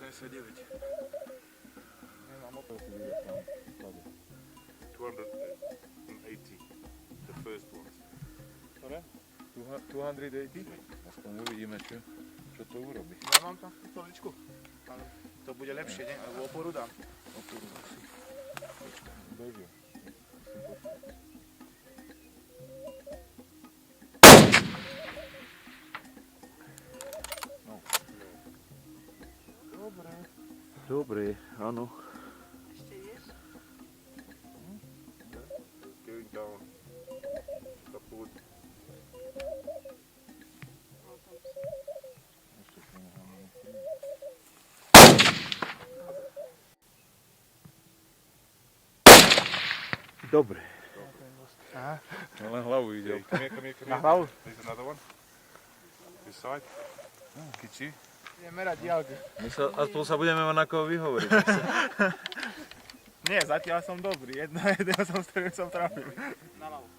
279. Nemám motor si vyjať tam. 280. The first ones. Ktoré? 280? Aspoň uvidíme, čo to urobí. Ja mám tam stoličku. Ale to bude lepšie, nie? Alebo oporu dám. Oporu asi. Beží. Musím počkať. No. Dobre. Dobre, áno. Ešte vieš? Going down. Support. Ešte to necháme. Dobre. Aha. No len hlavu ide. Come here. Na hlavu. There's another one. This side. Kiči. Idem merať diaľky. Aspoň sa budeme mať na koho vyhovoriť. Nie, zatiaľ som dobrý. Jedného som trafil. Na ľavo.